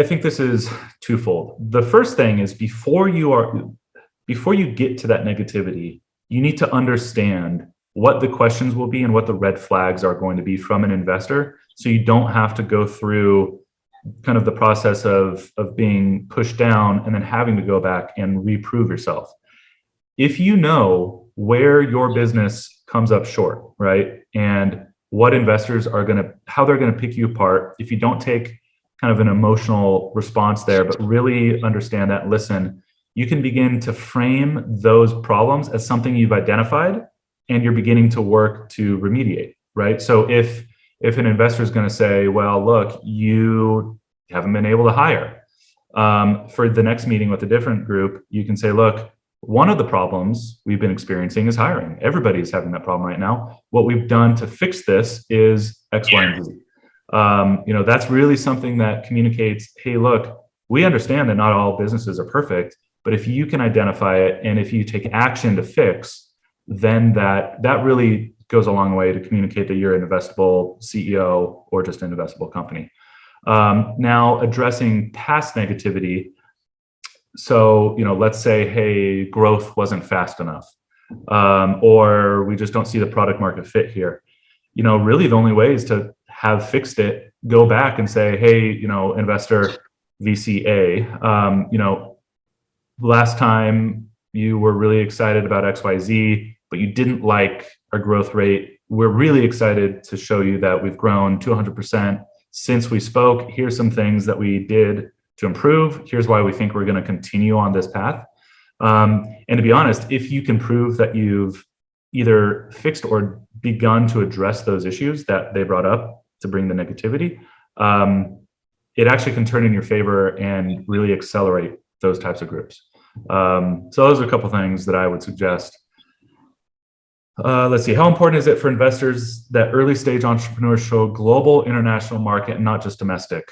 think this is twofold. The first thing is before you get to that negativity, you need to understand what the questions will be and what the red flags are going to be from an investor. So you don't have to go through kind of the process of being pushed down and then having to go back and reprove yourself. If you know where your business comes up short, right? And what investors how they're going to pick you apart, if you don't take kind of an emotional response there, but really understand that, listen, you can begin to frame those problems as something you've identified and you're beginning to work to remediate, right? So if an investor is going to say, well, look, you haven't been able to hire, for the next meeting with a different group, you can say, look, one of the problems we've been experiencing is hiring. Everybody's having that problem right now. What we've done to fix this is X, Y, and Z. That's really something that communicates, hey, look, we understand that not all businesses are perfect, but if you can identify it and if you take action to fix, then that really goes a long way to communicate that you're an investable CEO or just an investable company. Now, addressing past negativity. So, let's say, hey, growth wasn't fast enough, or we just don't see the product market fit here. Really the only way is to have fixed it, go back and say, hey, investor VCA, last time you were really excited about XYZ, but you didn't like our growth rate we're really excited to show you that we've grown 200% since we spoke. Here's some things that we did to improve. Here's why we think we're going to continue on this path. And to be honest, if you can prove that you've either fixed or begun to address those issues that they brought up to bring the negativity, it actually can turn in your favor and really accelerate those types of groups. So those are a couple things that I would suggest. Let's see, how important is it for investors that early stage entrepreneurs show global international market and not just domestic?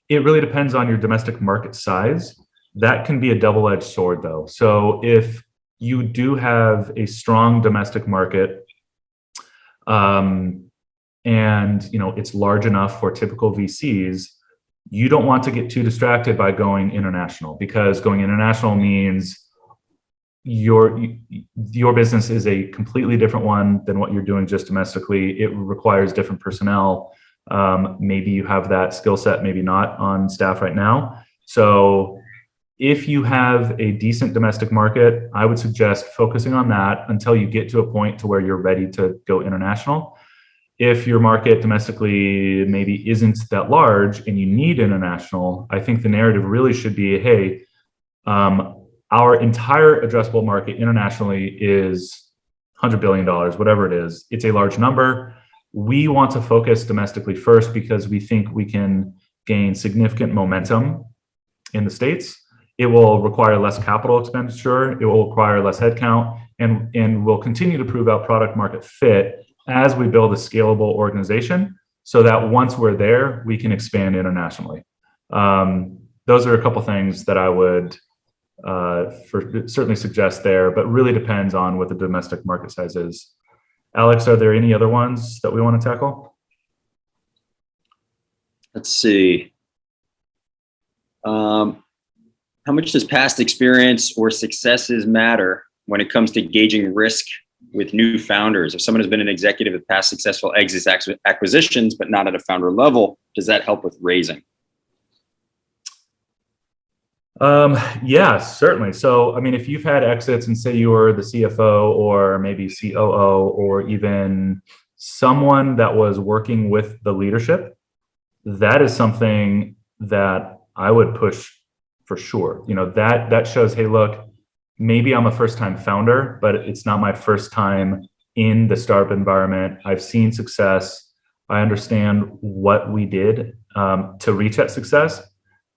It really depends on your domestic market size. That can be a double-edged sword though. So if you do have a strong domestic market, and it's large enough for typical VCs, you don't want to get too distracted by going international, because going international means your business is a completely different one than what you're doing just domestically. It requires different personnel. Maybe you have that skill set, maybe not on staff right now. So if you have a decent domestic market, I would suggest focusing on that until you get to a point to where you're ready to go international. If your market domestically maybe isn't that large and you need international, I think the narrative really should be, hey, our entire addressable market internationally is $100 billion, whatever it is. It's a large number. We want to focus domestically first because we think we can gain significant momentum in the States. It will require less capital expenditure. It will require less headcount, and we'll continue to prove out product market fit as we build a scalable organization so that once we're there, we can expand internationally. Those are a couple things that I would certainly suggest there, but really depends on what the domestic market size is. Alex, are there any other ones that we want to tackle? Let's see. How much does past experience or successes matter when it comes to gauging risk with new founders? If someone has been an executive with past successful exits, acquisitions, but not at a founder level, does that help with raising? Yeah, certainly. So, I mean, if you've had exits and say you were the CFO or maybe COO or even someone that was working with the leadership, that is something that I would push for sure. That shows, hey, look, maybe I'm a first-time founder, but it's not my first time in the startup environment. I've seen success. I understand what we did to reach that success.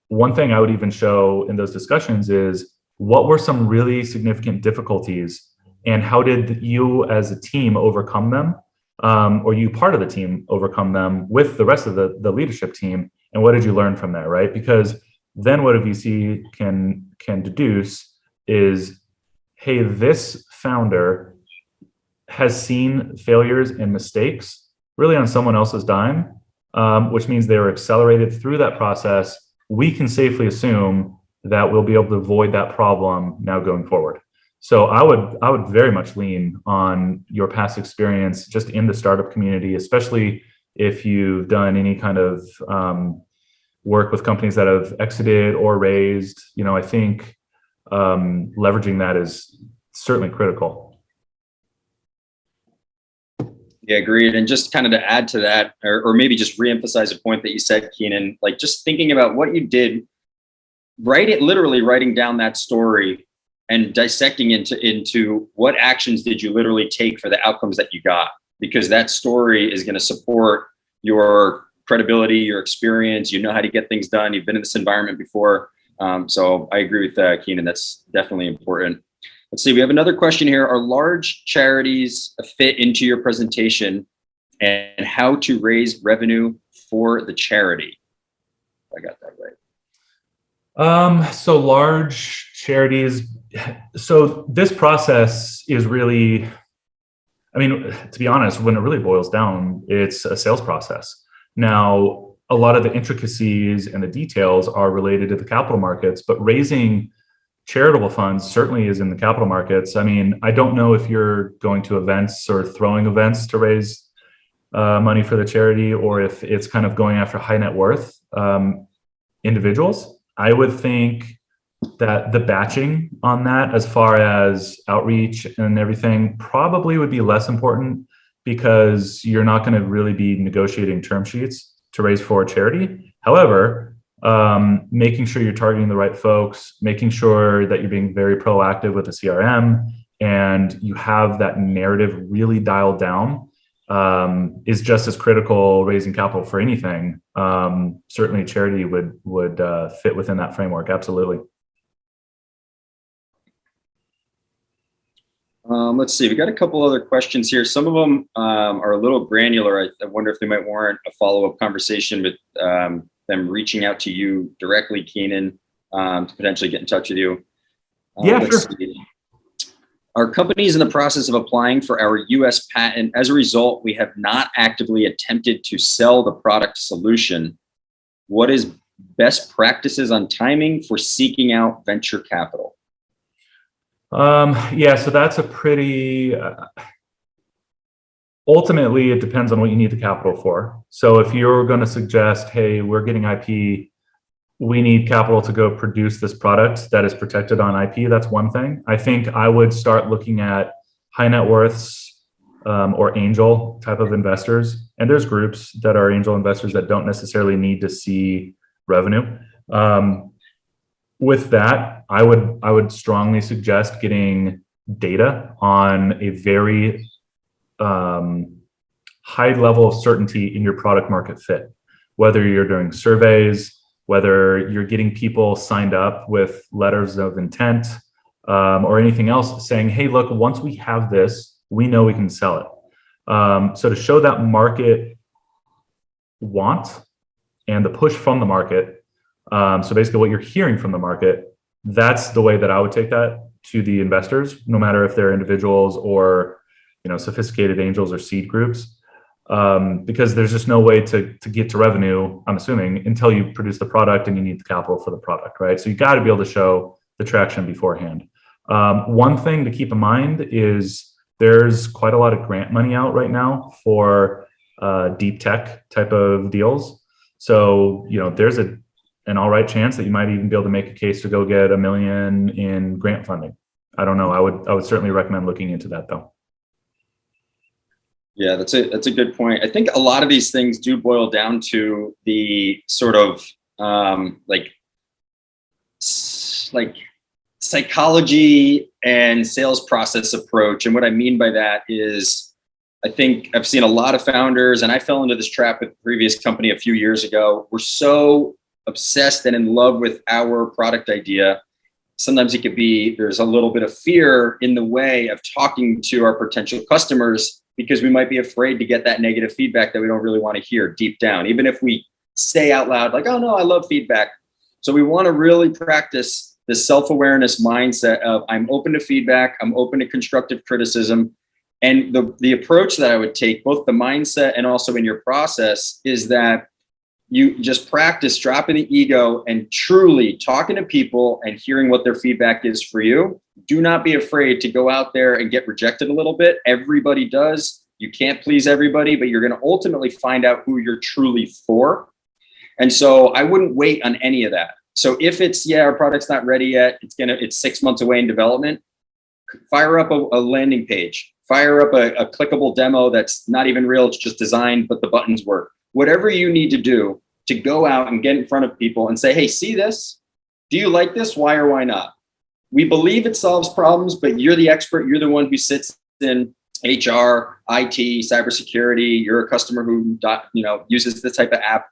One thing I would even show in those discussions is what were some really significant difficulties and how did you as a team overcome them, or you part of the team overcome them with the rest of the leadership team, and what did you learn from that, right? Because then what a VC can deduce is, hey, this founder has seen failures and mistakes really on someone else's dime, which means they were accelerated through that process. We can safely assume that we'll be able to avoid that problem now going forward. So I would very much lean on your past experience just in the startup community, especially if you've done any kind of work with companies that have exited or raised. I think leveraging that is certainly critical. Yeah, agreed. And just kind of to add to that, or maybe just reemphasize a point that you said, Keenan, like just thinking about what you did, literally writing down that story and dissecting into what actions did you literally take for the outcomes that you got, because that story is going to support your credibility, your experience. You know how to get things done. You've been in this environment before. So I agree with Keenan. That's definitely important. Let's see, we have another question here. Are large charities a fit into your presentation, and how to raise revenue for the charity? I got that right. So large charities. So this process is really, to be honest, when it really boils down, it's a sales process. Now, a lot of the intricacies and the details are related to the capital markets, but raising charitable funds certainly is in the capital markets. I don't know if you're going to events or throwing events to raise money for the charity, or if it's kind of going after high net worth individuals. I would think that the batching on that, as far as outreach and everything, probably would be less important. because you're not going to really be negotiating term sheets to raise for charity. However, making sure you're targeting the right folks, making sure that you're being very proactive with the CRM, and you have that narrative really dialed down is just as critical raising capital for anything. Certainly charity would fit within that framework. Absolutely. Let's see, we got a couple other questions here. Some of them are a little granular. I wonder if they might warrant a follow-up conversation with them reaching out to you directly, Keenan, to potentially get in touch with you. Yeah, sure. See. Our company is in the process of applying for our US patent. As a result, we have not actively attempted to sell the product solution. What is best practices on timing for seeking out venture capital? Yeah, so that's a pretty, ultimately, it depends on what you need the capital for. So if you're going to suggest, hey, we're getting IP, we need capital to go produce this product that is protected on IP, that's one thing. I think I would start looking at high net worths or angel type of investors. And there's groups that are angel investors that don't necessarily need to see revenue. With that, I would strongly suggest getting data on a very high level of certainty in your product market fit, whether you're doing surveys, whether you're getting people signed up with letters of intent or anything else saying, hey, look, once we have this, we know we can sell it. So to show that market want and the push from the market, so basically what you're hearing from the market, that's the way that I would take that to the investors, no matter if they're individuals or sophisticated angels or seed groups. Because there's just no way to get to revenue, I'm assuming, until you produce the product and you need the capital for the product, right? So you got to be able to show the traction beforehand. One thing to keep in mind is there's quite a lot of grant money out right now for deep tech type of deals. So, there's an all right chance that you might even be able to make a case to go get $1 million in grant funding. I don't know. I would certainly recommend looking into that though. Yeah, that's a good point. I think a lot of these things do boil down to the sort of like psychology and sales process approach. And what I mean by that is, I think I've seen a lot of founders, and I fell into this trap with the previous company a few years ago. We're so obsessed and in love with our product idea. Sometimes it could be, there's a little bit of fear in the way of talking to our potential customers, because we might be afraid to get that negative feedback that we don't really want to hear deep down, even if we say out loud, like, oh no, I love feedback. So we want to really practice this self-awareness mindset of I'm open to feedback, I'm open to constructive criticism. And the approach that I would take, both the mindset and also in your process, is that you just practice dropping the ego and truly talking to people and hearing what their feedback is for you. Do not be afraid to go out there and get rejected a little bit. Everybody does. You can't please everybody, but you're going to ultimately find out who you're truly for. And so I wouldn't wait on any of that. So if it's, our product's not ready yet, it's 6 months away in development, fire up a landing page, fire up a clickable demo that's not even real, it's just designed, but the buttons work. Whatever you need to do to go out and get in front of people and say, hey, see this? Do you like this? Why or why not? We believe it solves problems, but you're the expert. You're the one who sits in HR, IT, cybersecurity. You're a customer who uses this type of app.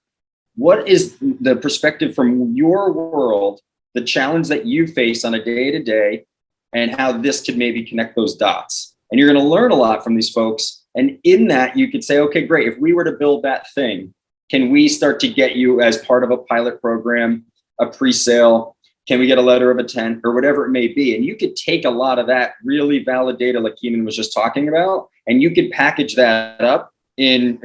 What is the perspective from your world, the challenge that you face on a day-to-day, and how this could maybe connect those dots? And you're going to learn a lot from these folks. And in that, you could say, okay, great. If we were to build that thing, can we start to get you as part of a pilot program, a pre-sale? Can we get a letter of intent or whatever it may be? And you could take a lot of that really valid data like Keenan was just talking about, and you could package that up in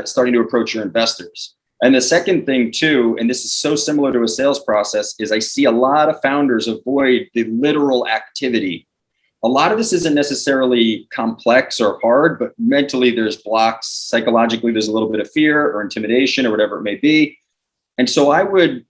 starting to approach your investors. And the second thing too, and this is so similar to a sales process, is I see a lot of founders avoid the literal activity. A lot of this isn't necessarily complex or hard, but mentally there's blocks. Psychologically, there's a little bit of fear or intimidation or whatever it may be. And so I would,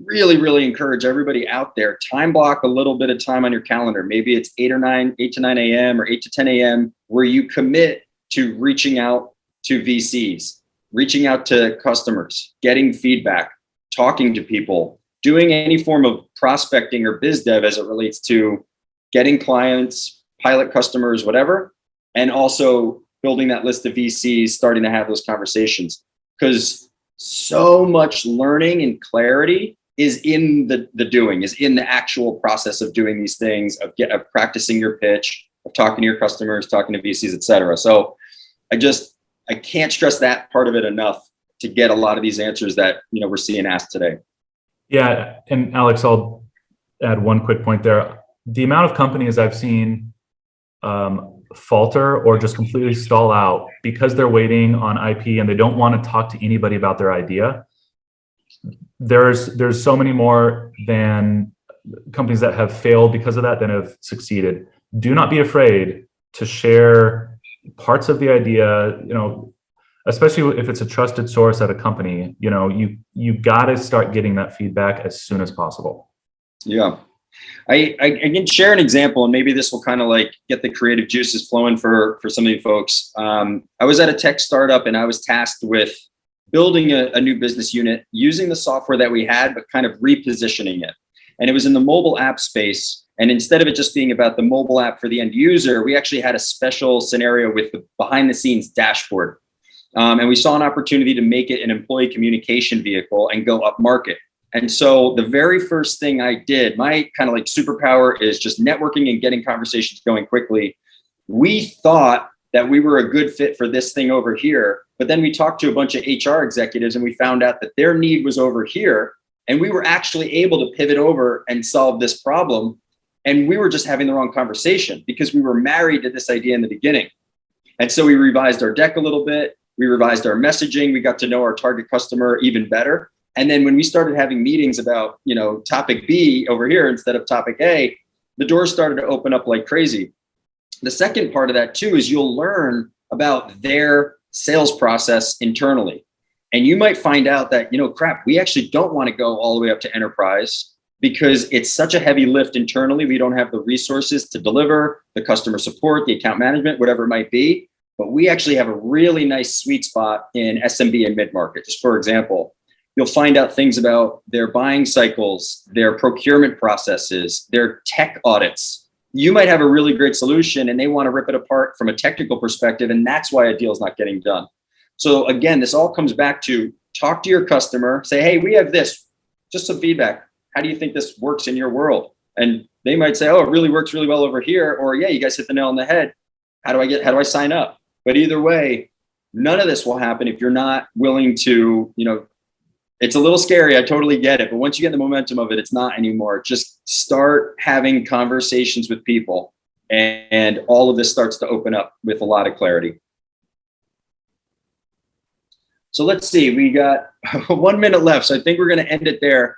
really, really encourage everybody out there, time block a little bit of time on your calendar. Maybe it's 8 to 9 a.m. or 8 to 10 a.m. where you commit to reaching out to VCs, reaching out to customers, getting feedback, talking to people, doing any form of prospecting or biz dev as it relates to getting clients, pilot customers, whatever, and also building that list of VCs, starting to have those conversations. Because so much learning and clarity is in the doing, is in the actual process of doing these things, of practicing your pitch, of talking to your customers, talking to VCs, et cetera. So I can't stress that part of it enough to get a lot of these answers that, we're seeing asked today. Yeah. And Alex, I'll add one quick point there. The amount of companies I've seen falter or just completely stall out because they're waiting on IP and they don't want to talk to anybody about their idea. There's so many more than companies that have failed because of that than have succeeded. Do not be afraid to share parts of the idea, especially if it's a trusted source at a company. You got to start getting that feedback as soon as possible. Yeah. I can share an example, and maybe this will kind of like get the creative juices flowing for some of you folks. I was at a tech startup and I was tasked with building a new business unit using the software that we had, but kind of repositioning it. And it was in the mobile app space. And instead of it just being about the mobile app for the end user, we actually had a special scenario with the behind the scenes dashboard. And we saw an opportunity to make it an employee communication vehicle and go up market. And so the very first thing I did, my kind of like superpower is just networking and getting conversations going quickly. We thought that we were a good fit for this thing over here, but then we talked to a bunch of HR executives and we found out that their need was over here. And we were actually able to pivot over and solve this problem. And we were just having the wrong conversation because we were married to this idea in the beginning. And so we revised our deck a little bit. We revised our messaging. We got to know our target customer even better. And then when we started having meetings about, topic B over here instead of topic A, the doors started to open up like crazy. The second part of that too is you'll learn about their sales process internally. And you might find out that, we actually don't want to go all the way up to enterprise because it's such a heavy lift internally. We don't have the resources to deliver the customer support, the account management, whatever it might be. But we actually have a really nice sweet spot in SMB and mid-market. Just for example, you'll find out things about their buying cycles, their procurement processes, their tech audits. You might have a really great solution and they want to rip it apart from a technical perspective, and that's why a deal is not getting done. So again, this all comes back to talk to your customer, say, hey, we have this, just some feedback. How do you think this works in your world? And they might say, oh, it really works really well over here. Or yeah, you guys hit the nail on the head. How do I sign up? But either way, none of this will happen if you're not willing to, it's a little scary. I totally get it. But once you get the momentum of it, it's not anymore. Just start having conversations with people and all of this starts to open up with a lot of clarity. So let's see, we got 1 minute left. So I think we're going to end it there.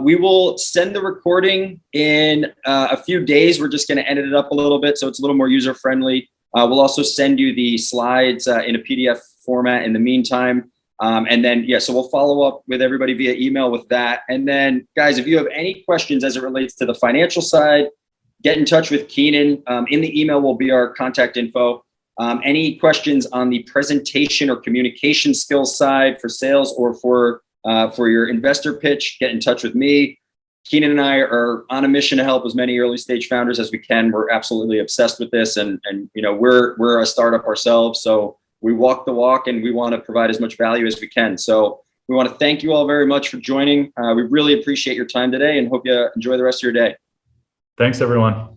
We will send the recording in a few days. We're just going to edit it up a little bit so it's a little more user friendly. We'll also send you the slides in a PDF format in the meantime. And then, so we'll follow up with everybody via email with that. And then, guys, if you have any questions as it relates to the financial side, get in touch with Keenan. In the email will be our contact info. Any questions on the presentation or communication skills side for sales or for your investor pitch, get in touch with me. Keenan and I are on a mission to help as many early stage founders as we can. We're absolutely obsessed with this, and we're a startup ourselves, so we walk the walk and we want to provide as much value as we can. So we want to thank you all very much for joining. We really appreciate your time today and hope you enjoy the rest of your day. Thanks, everyone.